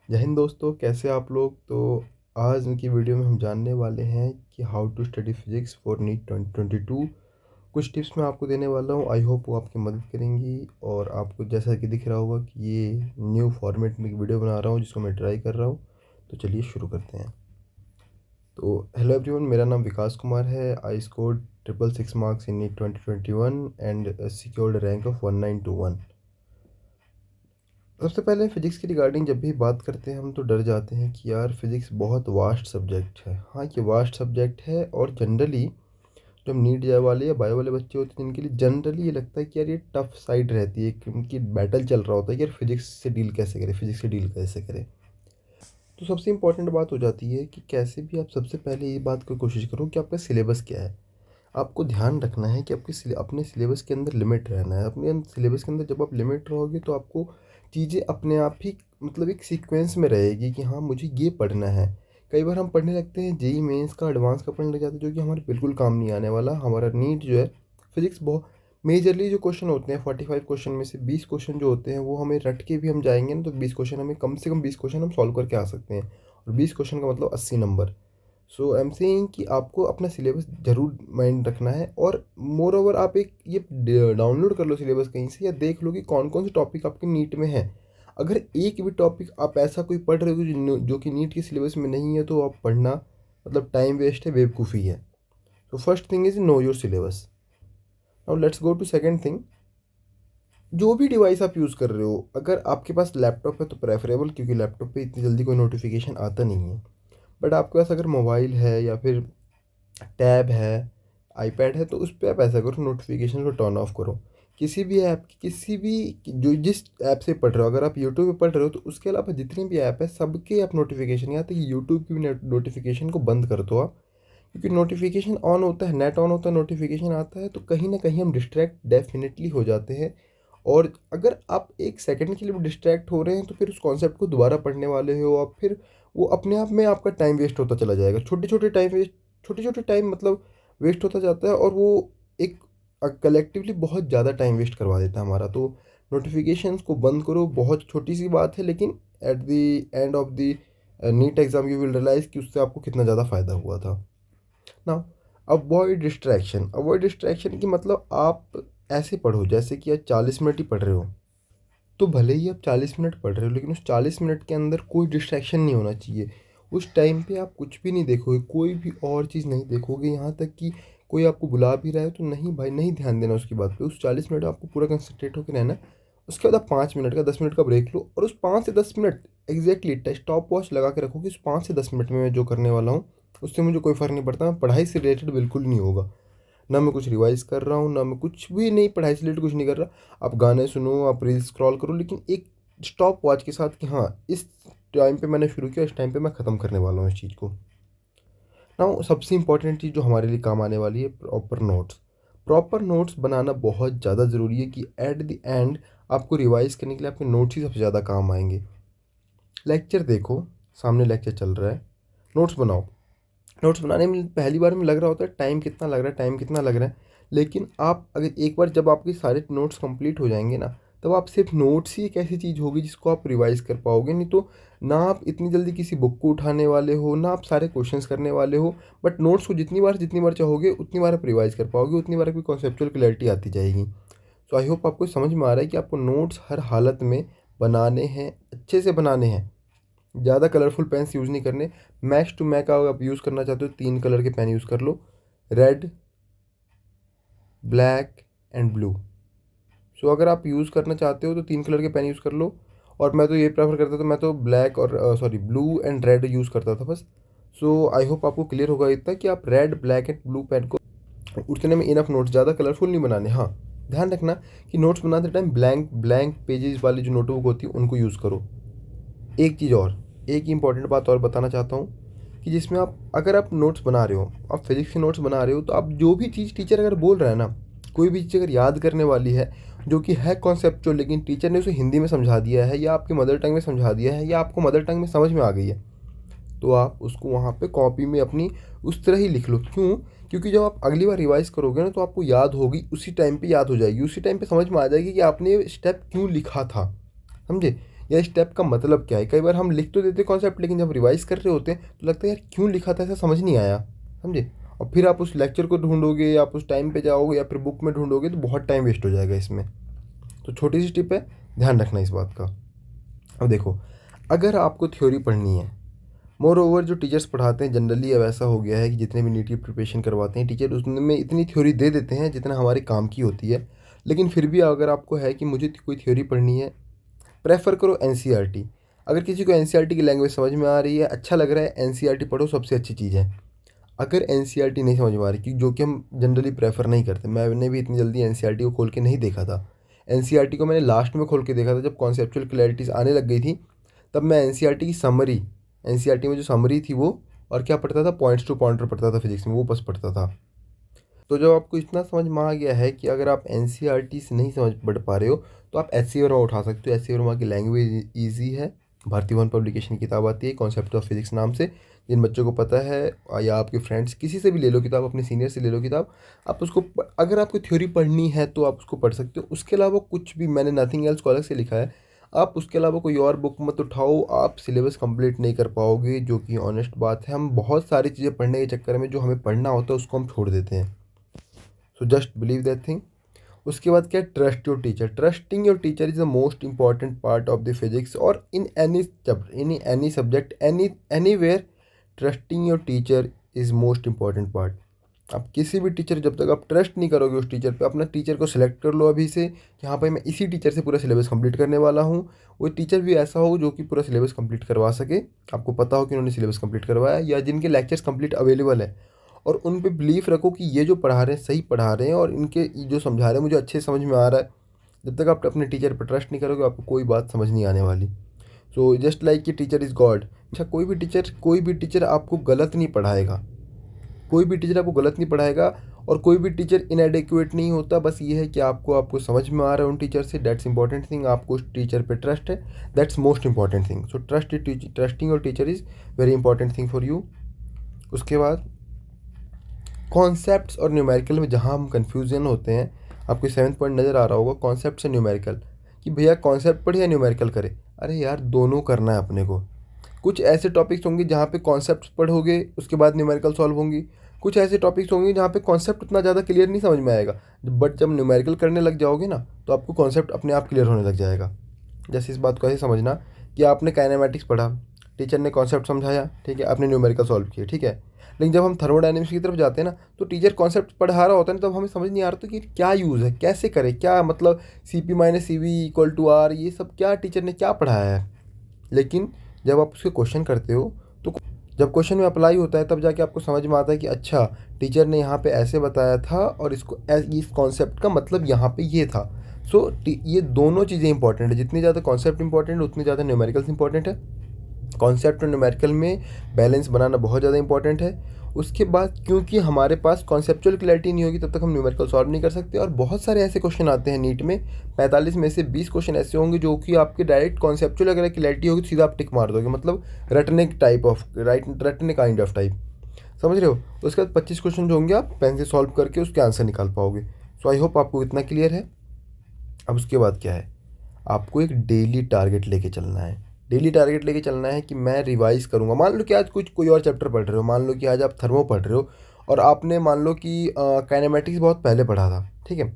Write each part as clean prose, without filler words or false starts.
जय हिंद दोस्तों, कैसे आप लोग। तो आज की वीडियो में हम जानने वाले हैं कि how to study physics for NEET 2022। कुछ टिप्स मैं आपको देने वाला हूं। आई होप वो आपकी मदद करेंगी। और आपको जैसा कि दिख रहा होगा कि ये न्यू फॉर्मेट में एक वीडियो बना रहा हूं जिसको मैं ट्राई कर रहा हूं। तो चलिए शुरू करते हैं। तो हेलो एवरीवन, मेरा नाम विकास कुमार है। I scored 666 marks in NEET 2021 and secured rank of 1921। सबसे पहले फिजिक्स की रिगार्डिंग जब भी बात करते हैं हम तो डर जाते हैं कि यार फिजिक्स बहुत वास्ट सब्जेक्ट है। हाँ, ये वास्ट सब्जेक्ट है और जनरली जो नीट जाए वाले या बायो वाले बच्चे होते हैं जिनके लिए जनरली ये लगता है कि यार ये टफ साइड रहती है, क्योंकि बैटल चल रहा होता है कि यार फिजिक्स से डील कैसे करें, फिजिक्स से डील कैसे करें। तो सबसे इंपॉर्टेंट बात हो जाती है कि कैसे भी आप सबसे पहले ये बात की कोशिश करो कि आपका सिलेबस क्या है। आपको ध्यान रखना है कि अपने सिलेबस के अंदर लिमिट रहना है। अपने सिलेबस के अंदर जब आप लिमिट रहोगे तो आपको चीज़ें अपने आप ही मतलब एक सीक्वेंस में रहेगी कि हाँ मुझे ये पढ़ना है। कई बार हम पढ़ने लगते हैं जेई मेंस का, एडवांस का पढ़ने लग जाते हैं जो कि हमारे बिल्कुल काम नहीं आने वाला। हमारा नीट जो है फिजिक्स बहुत मेजरली जो क्वेश्चन होते हैं 45 क्वेश्चन में से 20 क्वेश्चन जो होते हैं वो हमें रट के भी हम जाएंगे ना तो 20 क्वेश्चन हमें कम से कम 20 क्वेश्चन हम सॉल्व करके आ सकते हैं। और 20 क्वेश्चन का मतलब 80 number. So I am saying कि आपको अपना सिलेबस ज़रूर माइंड रखना है। और मोर ओवर आप एक ये डाउनलोड कर लो सिलेबस कहीं से या देख लो कि कौन कौन से टॉपिक आपके नीट में है। अगर एक भी टॉपिक आप ऐसा कोई पढ़ रहे हो जो कि नीट के सिलेबस में नहीं है तो आप पढ़ना मतलब टाइम वेस्ट है, बेवकूफ़ी है। तो first thing is know your syllabus. Now let's go to second thing. जो भी डिवाइस आप यूज़ कर रहे हो, अगर आपके पास लैपटॉप है तो प्रेफरेबल, क्योंकि लैपटॉप पे इतनी जल्दी कोई नोटिफिकेशन आता नहीं है। बट आपके पास अगर मोबाइल है या फिर टैब है, आईपैड है, तो उस पर आप ऐसा करो नोटिफिकेशन को टर्न ऑफ करो। किसी भी ऐप किसी भी जो जिस ऐप से पढ़ रहे हो, अगर आप यूट्यूब पे पढ़ रहे हो तो उसके अलावा जितने भी ऐप है सबके आप नोटिफिकेशन, यहाँ तक यूट्यूब की भी नोटिफिकेशन को बंद कर दो आप। क्योंकि नोटिफिकेशन ऑन होता है, नेट ऑन होता है, नोटिफिकेशन आता है तो कहीं ना कहीं हम डिस्ट्रैक्ट डेफिनेटली हो जाते हैं। और अगर आप एक सेकंड के लिए भी डिस्ट्रैक्ट हो रहे हैं तो फिर उस कॉन्सेप्ट को दोबारा पढ़ने वाले हो आप, फिर वो अपने आप में आपका टाइम वेस्ट होता चला जाएगा। छोटे छोटे टाइम मतलब वेस्ट होता जाता है और वो एक कलेक्टिवली बहुत ज़्यादा टाइम वेस्ट करवा देता है हमारा। तो नोटिफिकेशंस को बंद करो। बहुत छोटी सी बात है लेकिन at the end of the NEET exam you will realise कि उससे आपको कितना ज़्यादा फ़ायदा हुआ था ना। अवॉइड डिस्ट्रैक्शन की मतलब आप ऐसे पढ़ो जैसे कि आज 40 मिनट ही पढ़ रहे हो। तो भले ही आप 40 मिनट पढ़ रहे हो लेकिन उस 40 मिनट के अंदर कोई डिस्ट्रैक्शन नहीं होना चाहिए। उस टाइम पे आप कुछ भी नहीं देखोगे, कोई भी और चीज़ नहीं देखोगे। यहाँ तक कि कोई आपको बुला भी रहा है तो नहीं भाई, नहीं ध्यान देना उसकी बात पे। उस 40 मिनट आपको पूरा कंसंट्रेट होकर रहना है। उसके बाद आप 5 मिनट का 10 मिनट का ब्रेक लो और उस 5 से 10 मिनट एग्जैक्टली स्टॉप वॉच लगा के रखो कि उस 5 से 10 मिनट में मैं जो करने वाला हूँ उससे मुझे कोई फ़र्क नहीं पड़ता। मैं पढ़ाई से रिलेटेड बिल्कुल नहीं होगा। ना मैं कुछ रिवाइज कर रहा हूँ, ना मैं कुछ भी नहीं, पढ़ाई से रिलेटेड कुछ नहीं कर रहा। आप गाने सुनो, आप रील्स स्क्रॉल करो, लेकिन एक स्टॉप वॉच के साथ कि हाँ इस टाइम पे मैंने शुरू किया, इस टाइम पे मैं ख़त्म करने वाला हूँ इस चीज़ को। ना सबसे इंपॉर्टेंट चीज़ जो हमारे लिए काम आने वाली है, प्रॉपर नोट्स। प्रॉपर नोट्स बनाना बहुत ज़्यादा ज़रूरी है कि एट द एंड आपको रिवाइज करने के लिए आपके नोट्स ही सबसे ज़्यादा काम आएंगे। लेक्चर देखो, सामने लेक्चर चल रहा है, नोट्स बनाओ। नोट्स बनाने में पहली बार में लग रहा होता है टाइम कितना लग रहा है, टाइम कितना लग रहा है। लेकिन आप अगर एक बार जब आपके सारे नोट्स कंप्लीट हो जाएंगे ना, तब आप सिर्फ नोट्स ही एक ऐसी चीज़ होगी जिसको आप रिवाइज कर पाओगे। नहीं तो ना आप इतनी जल्दी किसी बुक को उठाने वाले हो, ना आप सारे क्वेश्चंस करने वाले हो। बट नोट्स को जितनी बार चाहोगे उतनी बार आप रिवाइज कर पाओगे, उतनी बार आपकी कॉन्सेप्चुअल क्लैरिटी आती जाएगी। सो आई होप आपको समझ में आ रहा है कि आपको नोट्स हर हालत में बनाने हैं, अच्छे से बनाने हैं। ज़्यादा कलरफुल पेन्स यूज़ नहीं करने। मैक्स टू मैक आप यूज़ करना चाहते हो 3 कलर के पेन यूज़ कर लो, रेड, ब्लैक एंड ब्लू। सो अगर आप यूज़ करना चाहते हो तो 3 कलर के पेन यूज़ कर लो। और मैं तो ये प्रेफर करता था, मैं तो ब्लैक और sorry blue and red use करता था बस। सो आई होप आपको क्लियर होगा इतना कि आप red, black and blue pen को उतने में इनफ नोट्स, ज़्यादा कलरफुल नहीं बनाने। हाँ, ध्यान रखना कि नोट्स बनाते टाइम ब्लैंक ब्लैंक पेजेस वाली जो नोटबुक होती है उनको यूज़ करो। एक चीज़ और, एक इंपॉर्टेंट बात और बताना चाहता हूँ कि जिसमें आप अगर आप नोट्स बना रहे हो, आप फिजिक्स के नोट्स बना रहे हो, तो आप जो भी चीज़ टीचर अगर बोल रहा है ना, कोई भी चीज़ अगर याद करने वाली है जो कि है कॉन्सेप्चुअल लेकिन टीचर ने उसे हिंदी में समझा दिया है या आपके मदर टंग में समझा दिया है या आपको मदर टंग में समझ में आ गई है, तो आप उसको वहाँ पे कॉपी में अपनी उस तरह ही लिख लो। क्यों? क्योंकि जब आप अगली बार रिवाइज करोगे ना तो आपको याद होगी, उसी टाइम पे याद हो जाएगी, उसी टाइम पे समझ में आ जाएगी कि आपने ये स्टेप क्यों लिखा था। समझे? या स्टेप का मतलब क्या है। कई बार हम लिख तो देते कॉन्सेप्ट, लेकिन जब रिवाइज कर रहे होते हैं तो लगता है यार क्यों लिखा था, ऐसा समझ नहीं आया, समझे। और फिर आप उस लेक्चर को ढूंढोगे, आप उस टाइम पे जाओगे या फिर बुक में ढूंढोगे तो बहुत टाइम वेस्ट हो जाएगा इसमें। तो छोटी सी टिप है, ध्यान रखना इस बात का। अब देखो, अगर आपको थ्योरी पढ़नी है, मोर ओवर जो टीचर्स पढ़ाते हैं जनरली अब ऐसा हो गया है कि जितने भी नीट की प्रिपरेशन करवाते हैं टीचर, उसमें इतनी थ्योरी दे देते हैं जितना हमारे काम की होती है। लेकिन फिर भी अगर आपको है कि मुझे कोई थ्योरी पढ़नी है, प्रेफर करो एनसीईआरटी। अगर किसी को एनसीईआरटी की लैंग्वेज समझ में आ रही है, अच्छा लग रहा है, एनसीईआरटी पढ़ो, सबसे अच्छी चीज़ है। अगर एनसीईआरटी नहीं समझ में आ रही, कि जो कि हम जनरली प्रेफर नहीं करते, मैंने भी इतनी जल्दी एनसीईआरटी को खोल के नहीं देखा था। एनसीईआरटी को मैंने लास्ट में खोल के देखा था, जब कॉन्सेप्चुअल क्लैरिटीज़ आने लग गई थी, तब मैं एनसीईआरटी की समरी, एनसीईआरटी में जो समरी थी वो, और क्या पढ़ता था, पॉइंट्स टू पॉइंटर पढ़ता था फिजिक्स में, वो बस पढ़ता था। तो जब आपको इतना समझ में आ गया है कि अगर आप एनसीईआरटी से नहीं समझ पढ़ पा रहे हो तो आप एच सी वर्मा उठा सकते हो। एच सी वर्मा की लैंग्वेज ईजी है। भारती भवन पब्लिकेशन की किताब आती है कॉन्सेप्ट ऑफ फिजिक्स नाम से। जिन बच्चों को पता है, या आपके फ्रेंड्स किसी से भी ले लो किताब, अपने सीनियर से ले लो किताब, आप उसको अगर आपको थ्योरी पढ़नी है तो आप उसको पढ़ सकते हो। उसके अलावा कुछ भी, मैंने नथिंग एल्स को अलग से लिखा है, आप उसके अलावा कोई और बुक मत उठाओ, आप सिलेबस कंप्लीट नहीं कर पाओगे, जो कि ऑनेस्ट बात है। हम बहुत सारी चीज़ें पढ़ने के चक्कर में जो हमें पढ़ना होता है उसको हम छोड़ देते हैं। So just believe that thing. उसके बाद क्या है, trust your teacher. Trusting your teacher is the most important part of the physics और in any subject, anywhere. Trusting your teacher is most important part. आप किसी भी teacher, जब तक आप ट्रस्ट नहीं करोगे उस टीचर पे, अपना टीचर को सिलेक्ट कर लो अभी से कि हाँ भाई मैं इसी टीचर से पूरा सिलेबस कंप्लीट करने वाला हूँ। वो टीचर भी ऐसा हो जो कि पूरा सिलेबस कंप्लीट करवा सके, आपको पता हो कि उन्होंने सिलेबस कंप्लीट करवाया, या जिनके लेक्चर्स कंप्लीट अवेलेबल है, और उन पे बिलीफ रखो कि ये जो पढ़ा रहे हैं सही पढ़ा रहे हैं और इनके जो समझा रहे हैं मुझे अच्छे समझ में आ रहा है। जब तक आप अपने टीचर पर ट्रस्ट नहीं करोगे आपको कोई बात समझ नहीं आने वाली। सो जस्ट लाइक कि टीचर इज़ गॉड। अच्छा, कोई भी टीचर आपको गलत नहीं पढ़ाएगा, कोई भी टीचर आपको गलत नहीं पढ़ाएगा, और कोई भी टीचर इनएडिक्वेट नहीं होता। बस ये है कि आपको समझ में आ रहा है उन टीचर से, दैट्स इंपॉर्टेंट थिंग। आपको उस टीचर पे ट्रस्ट है, that's most important thing. So trusting your teacher is very important thing for you. उसके बाद कॉन्सेप्ट्स और न्यूमेरिकल में जहाँ हम कन्फ्यूजन होते हैं, आपको 7th पॉइंट नज़र आ रहा होगा, कॉन्सेप्ट्स और न्यूमेरिकल, कि भैया कॉन्सेप्ट पढ़े या न्यूमेरिकल करे। अरे यार दोनों करना है अपने को। कुछ ऐसे टॉपिक्स होंगे जहाँ पे कॉन्सेप्ट्स पढ़ोगे उसके बाद न्यूमेरिकल सॉल्व होंगी, कुछ ऐसे टॉपिक्स होंगे जहाँ पे कॉन्सेप्ट उतना ज़्यादा क्लियर नहीं समझ में आएगा, बट जब न्यूमेरिकल करने लग जाओगे ना तो आपको कॉन्सेप्ट अपने आप क्लियर होने लग जाएगा। जैसे इस बात को ऐसे समझना कि आपने काइनेमेटिक्स पढ़ा, टीचर ने कॉन्सेप्ट समझाया, ठीक है, आपने न्यूमेरिकल सॉल्व किए, ठीक है। लेकिन जब हम थर्मोडायनेमिक्स की तरफ जाते हैं ना तो टीचर कॉन्सेप्ट पढ़ा रहा होता है ना, तब हमें समझ नहीं आ रहा था कि क्या यूज़ है, कैसे करें, क्या मतलब C P minus C V equal to R, ये सब क्या टीचर ने क्या पढ़ाया है। लेकिन जब आप उसके क्वेश्चन करते हो तो जब क्वेश्चन में अप्लाई होता है तब जाके आपको समझ में आता है कि अच्छा टीचर ने यहाँ पे ऐसे बताया था और इस कॉन्सेप्ट का मतलब यहाँ पे ये था। सो ये दोनों चीज़ें इंपॉर्टेंट है, जितनी ज़्यादा कॉन्सेप्ट इंपॉर्टेंट है उतनी ज़्यादा न्यूमेरिकल्स इंपॉर्टेंट है। कॉन्सेप्ट और न्यूमेरिकल में बैलेंस बनाना बहुत ज़्यादा इंपॉर्टेंट है। उसके बाद क्योंकि हमारे पास कॉन्सेप्चुअल क्लैरिटी नहीं होगी तब तक हम न्यूमेरिकल सॉल्व नहीं कर सकते, और बहुत सारे ऐसे क्वेश्चन आते हैं नीट में, 45 में से 20 क्वेश्चन ऐसे होंगे जो कि आपके डायरेक्ट कॉन्सेप्चुअल अगर क्लैरिटी होगी तो सीधा आप टिक मार दोगे, मतलब रटने टाइप ऑफ रटने काइंड ऑफ टाइप, समझ रहे हो। उसके बाद 25 क्वेश्चन जो होंगे आप पेन से सॉल्व करके उसके आंसर निकाल पाओगे। सो आई होप आपको इतना क्लियर है। अब उसके बाद क्या है, आपको एक डेली टारगेट लेके चलना है। डेली टारगेट लेके चलना है कि मैं रिवाइज करूँगा। मान लो कि आज कुछ कोई और चैप्टर पढ़ रहे हो, मान लो कि आज आप थर्मो पढ़ रहे हो और आपने मान लो कि काइनेमेटिक्स बहुत पहले पढ़ा था, ठीक है,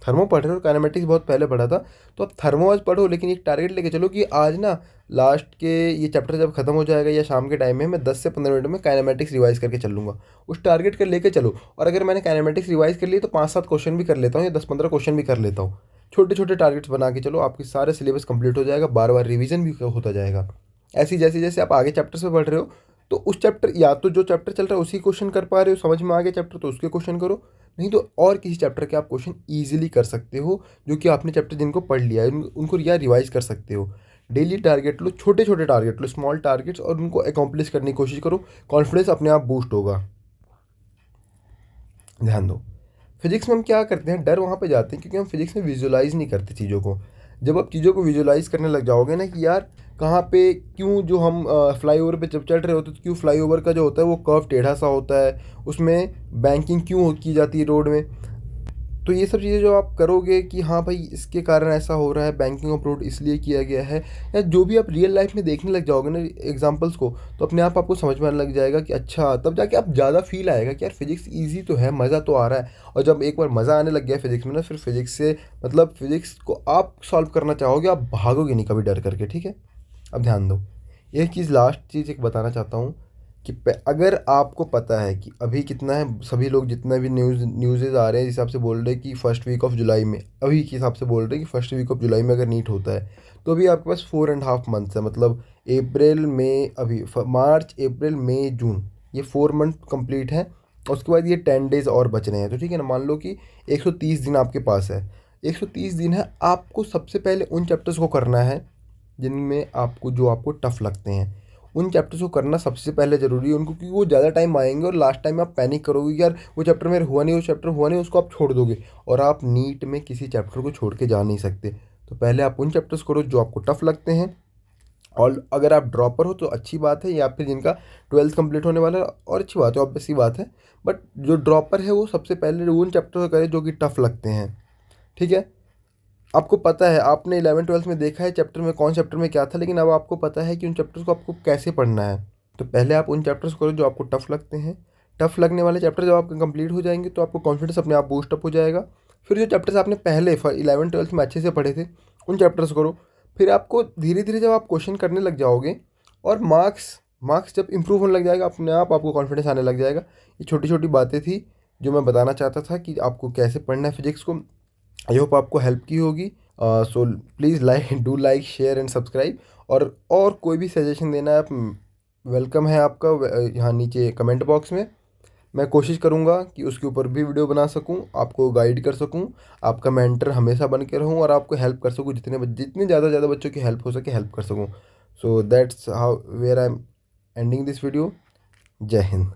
थर्मो पढ़ रहे हो, काइनेमेटिक्स बहुत पहले पढ़ा था, तो आप थर्मो आज पढ़ो, लेकिन एक टारगेट लेके चलो कि आज ना लास्ट के ये चैप्टर जब खत्म हो जाएगा या शाम के टाइम में मैं 10 से 15 मिनट में काइनेमेटिक्स रिवाइज करके चलूँगा। उस टारगेट कर लेके चलो, और अगर मैंने काइनेमेटिक्स रिवाइज कर लिए तो 5-7 क्वेश्चन भी कर लेता हूँ या 10-15 क्वेश्चन भी कर लेता हूँ। छोटे छोटे टारगेट्स बना के चलो, आपके सारे सिलेबस कंप्लीट हो जाएगा, बार बार रिवीजन भी होता जाएगा। ऐसी जैसे जैसे आप आगे चैप्टर्स में पढ़ रहे हो तो उस चैप्टर, या तो जो चैप्टर चल रहा है उसी क्वेश्चन कर पा रहे हो, समझ में आ गया चैप्टर तो उसके क्वेश्चन करो, नहीं तो और किसी चैप्टर के आप क्वेश्चन ईजिली कर सकते हो जो कि आपने चैप्टर जिनको पढ़ लिया है उनको या रिवाइज कर सकते हो। डेली टारगेट लो, छोटे छोटे टारगेट लो, स्मॉल टारगेट्स, और उनको अकॉम्प्लिश करने की कोशिश करो, कॉन्फिडेंस अपने आप बूस्ट होगा। ध्यान दो, फिजिक्स में हम क्या करते हैं, डर वहाँ पे जाते हैं क्योंकि हम फिजिक्स में विजुलाइज नहीं करते चीज़ों को। जब आप चीज़ों को विजुलाइज करने लग जाओगे ना कि यार कहाँ पे क्यों, जो हम फ्लाईओवर पे जब चढ़ रहे होते तो क्यों फ्लाईओवर का जो होता है वो कर्व टेढ़ा सा होता है, उसमें बैंकिंग क्यों की जाती है रोड में, तो ये सब चीज़ें जो आप करोगे कि हाँ भाई इसके कारण ऐसा हो रहा है, बैंकिंग अप्रोच इसलिए किया गया है, या जो भी आप रियल लाइफ में देखने लग जाओगे ना एग्जांपल्स को, तो अपने आप आपको समझ में आने लग जाएगा कि अच्छा, तब जाके आप ज़्यादा फील आएगा कि यार फिजिक्स ईजी तो है, मज़ा तो आ रहा है। और जब एक बार मज़ा आने लग गया फिजिक्स में ना, फिर फिजिक्स से मतलब फिजिक्स को आप सॉल्व करना चाहोगे, आप भागोगे नहीं कभी डर करके, ठीक है। अब ध्यान दो, एक चीज़, लास्ट चीज़ एक बताना चाहता हूँ कि अगर आपको पता है कि अभी कितना है, सभी लोग जितना भी न्यूज़ेज आ रहे हैं, जिस हिसाब से बोल रहे हैं कि फर्स्ट वीक ऑफ जुलाई में, अभी के हिसाब से बोल रहे हैं कि फर्स्ट वीक ऑफ जुलाई में अगर नीट होता है, तो अभी आपके पास 4.5 मंथ्स है, मतलब अप्रैल मई, अभी मार्च अप्रैल मई जून, ये 4 मंथ कंप्लीट है। और उसके बाद ये 10 डेज और बच रहे हैं, तो ठीक है ना, मान लो कि 130 दिन आपके पास है। 130 दिन है, आपको सबसे पहले उन चैप्टर्स को करना है जिनमें आपको, जो आपको टफ लगते हैं, उन चैप्टर्स को करना सबसे पहले ज़रूरी है उनको, क्योंकि वो ज़्यादा टाइम आएंगे और लास्ट टाइम आप पैनिक करोगे कि यार वो चैप्टर मेरे हुआ नहीं, वो चैप्टर हुआ नहीं, उसको आप छोड़ दोगे। और आप नीट में किसी चैप्टर को छोड़ के जा नहीं सकते। तो पहले आप उन चैप्टर्स करो जो आपको टफ लगते हैं। और अगर आप ड्रॉपर हो तो अच्छी बात है, या फिर जिनका 12th कंप्लीट होने वाला है, और अच्छी बात है, ऑब्वियस सी बात है। बट जो ड्रॉपर है वो सबसे पहले उन चैप्टर को करे जो कि टफ लगते हैं, ठीक है। आपको पता है, आपने 11th 12th में देखा है चैप्टर में कौन चैप्टर में क्या था, लेकिन अब आपको पता है कि उन चैप्टर्स को आपको कैसे पढ़ना है। तो पहले आप उन चैप्टर्स करो जो आपको टफ लगते हैं। टफ लगने वाले चैप्टर जब आपके कंप्लीट हो जाएंगे तो आपको कॉन्फिडेंस अपने आप बूस्टअप हो जाएगा। फिर जो चैप्टर्स आपने पहले 11th 12th में अच्छे से पढ़े थे, उन चैप्टर्स करो। फिर आपको धीरे धीरे जब आप क्वेश्चन करने लग जाओगे और मार्क्स मार्क्स जब इंप्रूव होने लग जाएगा, अपने आप आपको कॉन्फिडेंस आने लग जाएगा। ये छोटी छोटी बातें थी जो मैं बताना चाहता था कि आपको कैसे पढ़ना है फिजिक्स को। आई होप आपको हेल्प की होगी। So please like share and subscribe. और कोई भी सजेशन देना है आप, वेलकम है आपका यहाँ नीचे कमेंट बॉक्स में। मैं कोशिश करूँगा कि उसके ऊपर भी वीडियो बना सकूँ, आपको गाइड कर सकूँ, आपका मेंटर हमेशा बन के रहूँ और आपको हेल्प कर सकूँ, जितने ज़्यादा ज़्यादा बच्चों की हेल्प हो सके हेल्प कर सकूँ। So that's how where I am ending this video. जय हिंद।